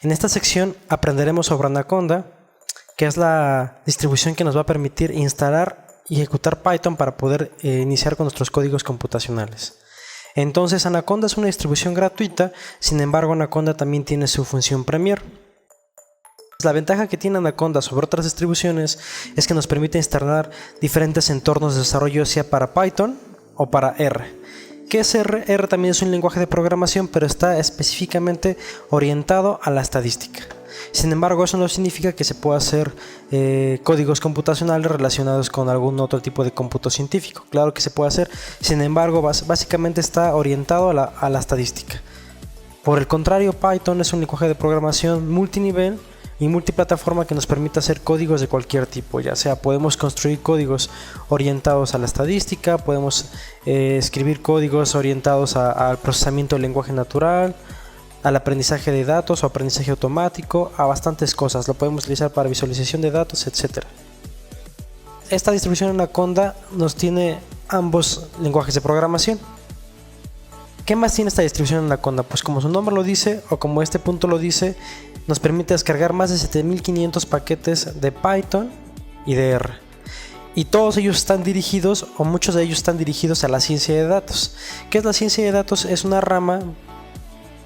En esta sección aprenderemos sobre Anaconda, que es la distribución que nos va a permitir instalar y ejecutar Python para poder iniciar con nuestros códigos computacionales. Entonces Anaconda es una distribución gratuita, sin embargo Anaconda también tiene su función Premier. La ventaja que tiene Anaconda sobre otras distribuciones es que nos permite instalar diferentes entornos de desarrollo, sea para Python o para R. ¿Qué es R? R también es un lenguaje de programación, pero está específicamente orientado a la estadística. Sin embargo, eso no significa que se pueda hacer códigos computacionales relacionados con algún otro tipo de cómputo científico. Claro que se puede hacer, sin embargo, básicamente está orientado a la estadística. Por el contrario, Python es un lenguaje de programación multinivel y multiplataforma que nos permite hacer códigos de cualquier tipo, ya sea podemos construir códigos orientados a la estadística, podemos escribir códigos orientados al procesamiento del lenguaje natural, al aprendizaje de datos o aprendizaje automático, a bastantes cosas. Lo podemos utilizar para visualización de datos, etc. Esta distribución Anaconda nos tiene ambos lenguajes de programación. ¿Qué más tiene esta distribución Anaconda? Pues como su nombre lo dice, o como este punto lo dice, nos permite descargar más de 7500 paquetes de Python y de R. Y todos ellos están dirigidos, o muchos de ellos están dirigidos a la ciencia de datos. ¿Qué es la ciencia de datos? Es una rama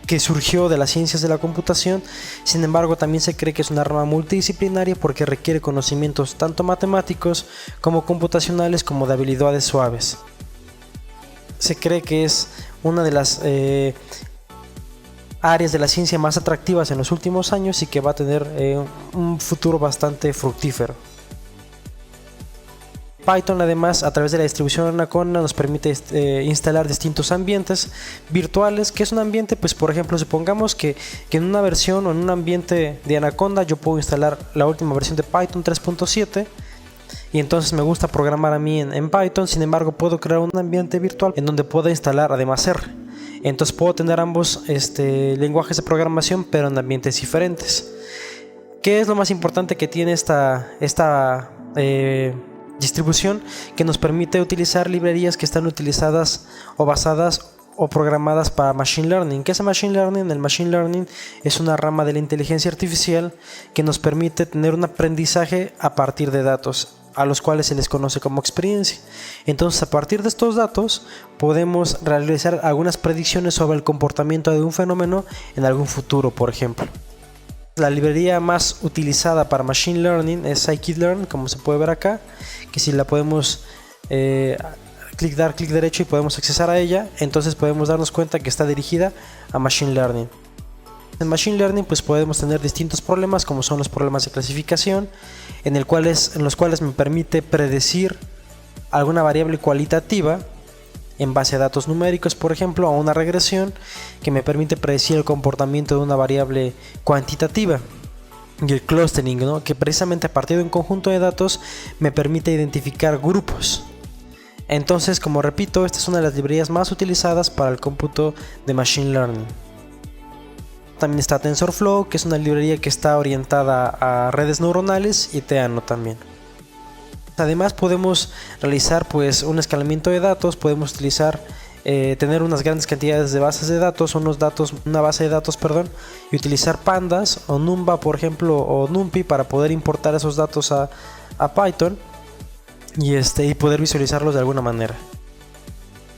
que surgió de las ciencias de la computación, sin embargo también se cree que es una rama multidisciplinaria porque requiere conocimientos tanto matemáticos como computacionales como de habilidades suaves. Se cree que es una de las áreas de la ciencia más atractivas en los últimos años y que va a tener un futuro bastante fructífero. Python además, a través de la distribución Anaconda, nos permite instalar distintos ambientes virtuales. ¿Qué es un ambiente? Pues por ejemplo, supongamos que en una versión o en un ambiente de Anaconda yo puedo instalar la última versión de Python 3.7 y entonces me gusta programar a mí en Python. Sin embargo, puedo crear un ambiente virtual en donde pueda instalar además R. Entonces puedo tener ambos lenguajes de programación, pero en ambientes diferentes. ¿Qué es lo más importante que tiene esta distribución? Que nos permite utilizar librerías que están utilizadas o basadas o programadas para Machine Learning. ¿Qué es Machine Learning? El Machine Learning es una rama de la inteligencia artificial que nos permite tener un aprendizaje a partir de datos, a los cuales se les conoce como experiencia. Entonces, a partir de estos datos podemos realizar algunas predicciones sobre el comportamiento de un fenómeno en algún futuro, por ejemplo. La librería más utilizada para Machine Learning es Scikit-learn, como se puede ver acá, que si la podemos dar clic derecho y podemos accesar a ella, entonces podemos darnos cuenta que está dirigida a Machine Learning. En Machine Learning pues podemos tener distintos problemas, como son los problemas de clasificación, en los cuales me permite predecir alguna variable cualitativa en base a datos numéricos, por ejemplo, a una regresión que me permite predecir el comportamiento de una variable cuantitativa. Y el clustering, ¿no? Que precisamente a partir de un conjunto de datos me permite identificar grupos. Entonces, como repito, esta es una de las librerías más utilizadas para el cómputo de Machine Learning. También está TensorFlow, que es una librería que está orientada a redes neuronales, y Theano también. Además podemos realizar pues un escalamiento de datos, podemos utilizar tener unas grandes cantidades de bases de datos, una base de datos, y utilizar pandas o Numba, por ejemplo, o NumPy para poder importar esos datos a Python y poder visualizarlos de alguna manera.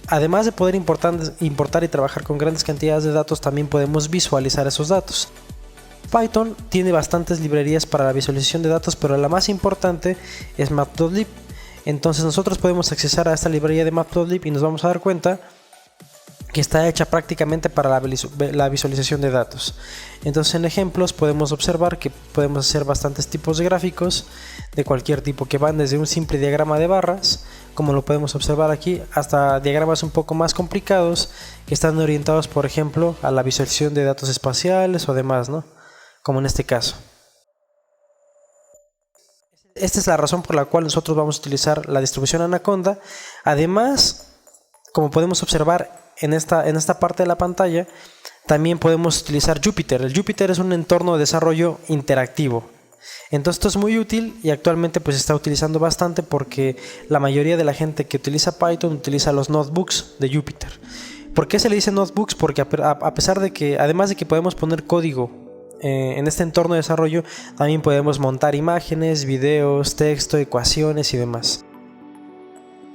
Además de poder importar y trabajar con grandes cantidades de datos, también podemos visualizar esos datos. Python tiene bastantes librerías para la visualización de datos, pero la más importante es Matplotlib. Entonces nosotros podemos accesar a esta librería de Matplotlib y nos vamos a dar cuenta que está hecha prácticamente para la visualización de datos. Entonces en ejemplos podemos observar que podemos hacer bastantes tipos de gráficos de cualquier tipo, que van desde un simple diagrama de barras, como lo podemos observar aquí, hasta diagramas un poco más complicados que están orientados, por ejemplo, a la visualización de datos espaciales o demás, ¿no? Como en este caso. Esta es la razón por la cual nosotros vamos a utilizar la distribución Anaconda. Además, como podemos observar en esta parte de la pantalla, también podemos utilizar Jupyter. El Jupyter es un entorno de desarrollo interactivo. Entonces esto es muy útil y actualmente pues se está utilizando bastante porque la mayoría de la gente que utiliza Python utiliza los notebooks de Jupyter. ¿Por qué se le dice notebooks? Porque a pesar de que, además de que podemos poner código en este entorno de desarrollo también podemos montar imágenes, videos, texto, ecuaciones y demás.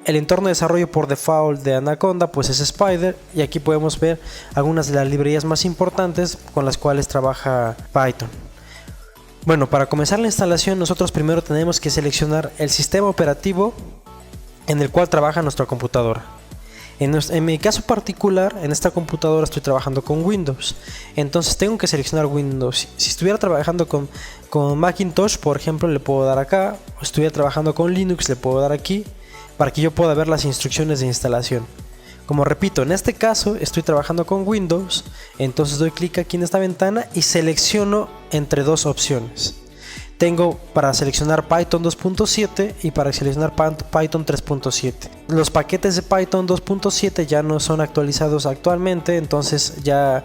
El entorno de desarrollo por default de Anaconda pues es Spyder, y aquí podemos ver algunas de las librerías más importantes con las cuales trabaja Python. Bueno, para comenzar la instalación nosotros primero tenemos que seleccionar el sistema operativo en el cual trabaja nuestra computadora. En mi caso particular, en esta computadora estoy trabajando con Windows, entonces tengo que seleccionar Windows. Si estuviera trabajando con Macintosh, por ejemplo, le puedo dar acá, o estuviera trabajando con Linux, le puedo dar aquí, para que yo pueda ver las instrucciones de instalación. Como repito, en este caso estoy trabajando con Windows, entonces doy clic aquí en esta ventana y selecciono entre dos opciones. Tengo para seleccionar Python 2.7 y para seleccionar Python 3.7. Los paquetes de Python 2.7 ya no son actualizados actualmente, entonces ya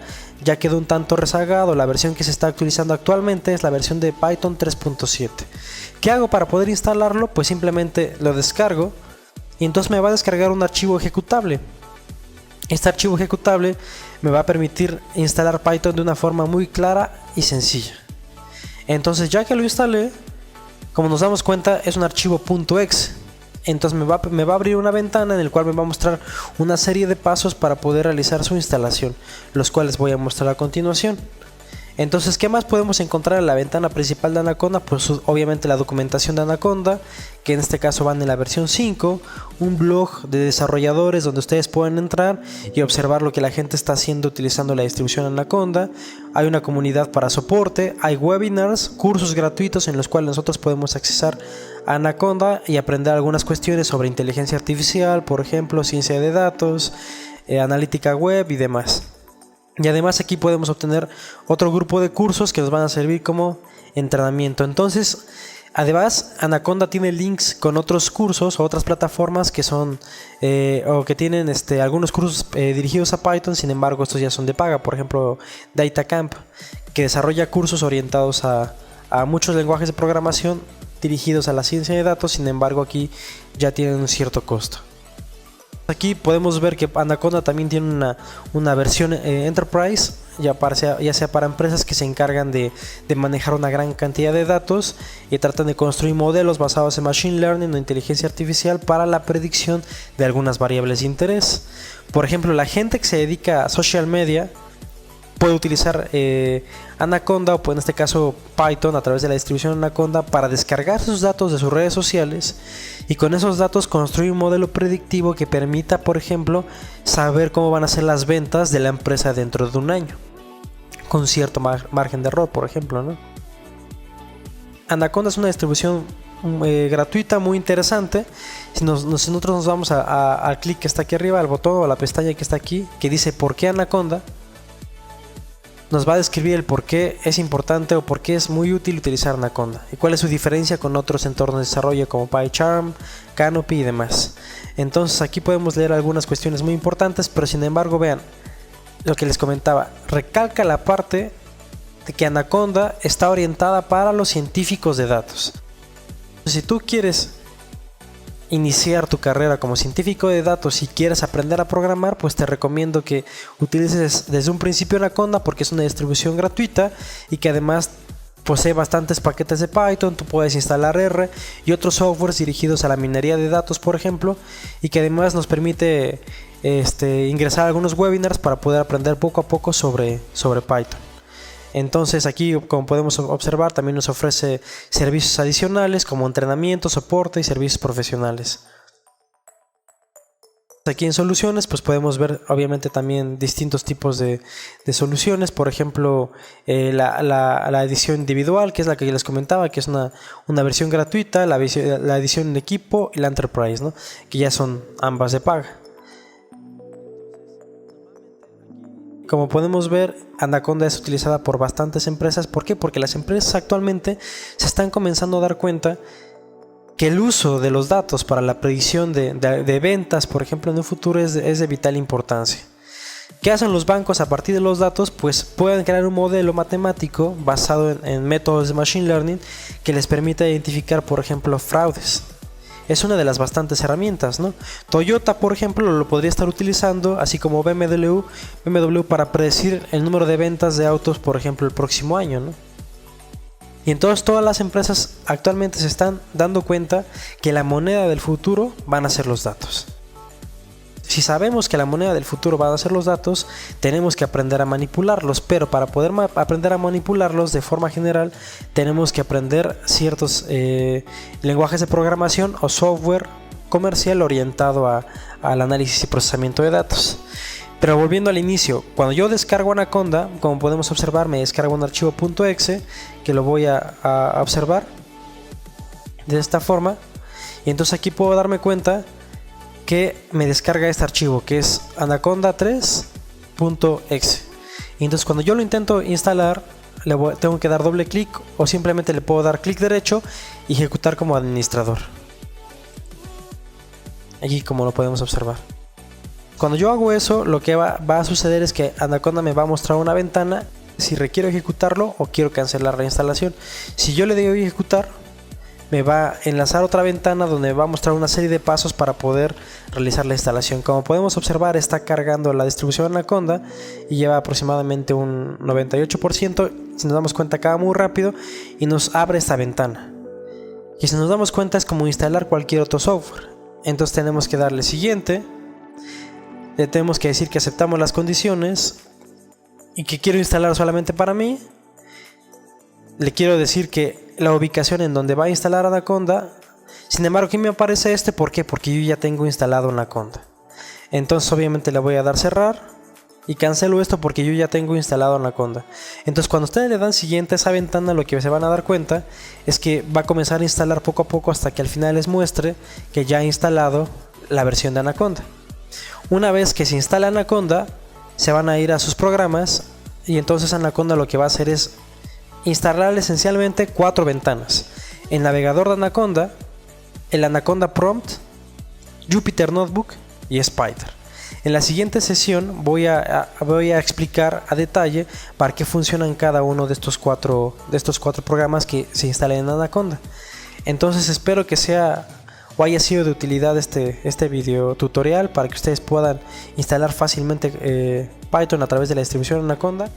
quedó un tanto rezagado. La versión que se está actualizando actualmente es la versión de Python 3.7. ¿Qué hago para poder instalarlo? Pues simplemente lo descargo y entonces me va a descargar un archivo ejecutable. Este archivo ejecutable me va a permitir instalar Python de una forma muy clara y sencilla. Entonces ya que lo instalé, como nos damos cuenta es un archivo .exe. Entonces me va a abrir una ventana en la cual me va a mostrar una serie de pasos para poder realizar su instalación, los cuales voy a mostrar a continuación. Entonces, ¿qué más podemos encontrar en la ventana principal de Anaconda? Pues obviamente la documentación de Anaconda, que en este caso van en la versión 5, un blog de desarrolladores donde ustedes pueden entrar y observar lo que la gente está haciendo utilizando la distribución Anaconda. Hay una comunidad para soporte, hay webinars, cursos gratuitos en los cuales nosotros podemos accesar a Anaconda y aprender algunas cuestiones sobre inteligencia artificial, por ejemplo, ciencia de datos, analítica web y demás. Y además aquí podemos obtener otro grupo de cursos que nos van a servir como entrenamiento. Entonces, además, Anaconda tiene links con otros cursos o otras plataformas que son o que tienen algunos cursos dirigidos a Python. Sin embargo, estos ya son de paga. Por ejemplo, DataCamp, que desarrolla cursos orientados a muchos lenguajes de programación dirigidos a la ciencia de datos. Sin embargo, aquí ya tienen un cierto costo. Aquí podemos ver que Anaconda también tiene una versión Enterprise, ya sea para empresas que se encargan de manejar una gran cantidad de datos y tratan de construir modelos basados en Machine Learning o inteligencia artificial para la predicción de algunas variables de interés. Por ejemplo, la gente que se dedica a social media puede utilizar Anaconda, o en este caso Python, a través de la distribución Anaconda, para descargar sus datos de sus redes sociales y con esos datos construir un modelo predictivo que permita, por ejemplo, saber cómo van a ser las ventas de la empresa dentro de un año, con cierto margen de error, por ejemplo, ¿no? Anaconda es una distribución gratuita, muy interesante. Si nosotros nos vamos al clic que está aquí arriba, al botón o a la pestaña que está aquí, que dice ¿por qué Anaconda?, nos va a describir el por qué es importante o por qué es muy útil utilizar Anaconda y cuál es su diferencia con otros entornos de desarrollo como PyCharm, Canopy y demás. Entonces aquí podemos leer algunas cuestiones muy importantes, pero sin embargo vean lo que les comentaba, recalca la parte de que Anaconda está orientada para los científicos de datos. Si tú quieres iniciar tu carrera como científico de datos y quieres aprender a programar, pues te recomiendo que utilices desde un principio Anaconda, porque es una distribución gratuita y que además posee bastantes paquetes de Python. Tú puedes instalar R y otros softwares dirigidos a la minería de datos, por ejemplo, y que además nos permite ingresar a algunos webinars para poder aprender poco a poco sobre Python. Entonces aquí, como podemos observar, también nos ofrece servicios adicionales como entrenamiento, soporte y servicios profesionales. Aquí en soluciones pues podemos ver obviamente también distintos tipos de soluciones. Por ejemplo, la edición individual, que es la que les comentaba, que es una versión gratuita, la edición de equipo y la Enterprise, ¿no?, que ya son ambas de paga. Como podemos ver, Anaconda es utilizada por bastantes empresas. ¿Por qué? Porque las empresas actualmente se están comenzando a dar cuenta que el uso de los datos para la predicción de ventas, por ejemplo, en un futuro es de vital importancia. ¿Qué hacen los bancos a partir de los datos? Pues pueden crear un modelo matemático basado en métodos de Machine Learning que les permita identificar, por ejemplo, fraudes. es una de las bastantes herramientas, ¿no? Toyota, por ejemplo, lo podría estar utilizando, así como BMW para predecir el número de ventas de autos, por ejemplo, el próximo año, ¿no? Y entonces todas las empresas actualmente se están dando cuenta que la moneda del futuro van a ser los datos. Si sabemos que la moneda del futuro van a ser los datos, tenemos que aprender a manipularlos, pero para poder aprender a manipularlos de forma general, tenemos que aprender ciertos lenguajes de programación o software comercial orientado al análisis y procesamiento de datos. Pero volviendo al inicio, cuando yo descargo Anaconda, como podemos observar, me descargo un archivo .exe que lo voy a observar de esta forma, y entonces aquí puedo darme cuenta que me descarga este archivo que es anaconda3.exe. y entonces cuando yo lo intento instalar, tengo que dar doble clic o simplemente le puedo dar clic derecho y ejecutar como administrador. Aquí como lo podemos observar. Cuando yo hago eso, lo que va a suceder es que Anaconda me va a mostrar una ventana si requiero ejecutarlo o quiero cancelar la instalación. Si yo le doy ejecutar, me va a enlazar otra ventana donde me va a mostrar una serie de pasos para poder realizar la instalación. Como podemos observar, está cargando la distribución Anaconda y lleva aproximadamente un 98%. Si nos damos cuenta, acaba muy rápido y nos abre esta ventana. Y si nos damos cuenta, es como instalar cualquier otro software. Entonces tenemos que darle siguiente. Le tenemos que decir que aceptamos las condiciones y que quiero instalar solamente para mí. Le quiero decir que la ubicación en donde va a instalar Anaconda. Sin embargo, aquí me aparece ¿por qué? Porque yo ya tengo instalado Anaconda. Entonces obviamente le voy a dar cerrar y cancelo esto porque yo ya tengo instalado Anaconda. Entonces cuando ustedes le dan siguiente a esa ventana, lo que se van a dar cuenta es que va a comenzar a instalar poco a poco hasta que al final les muestre que ya ha instalado la versión de Anaconda. Una vez que se instala Anaconda, se van a ir a sus programas y entonces Anaconda lo que va a hacer es instalar esencialmente 4 ventanas: el navegador de Anaconda, el Anaconda Prompt, Jupyter Notebook y Spider. En la siguiente sesión voy a explicar a detalle para qué funcionan cada uno de estos cuatro programas que se instalan en Anaconda. Entonces espero que sea o haya sido de utilidad este video tutorial para que ustedes puedan instalar fácilmente Python a través de la distribución Anaconda.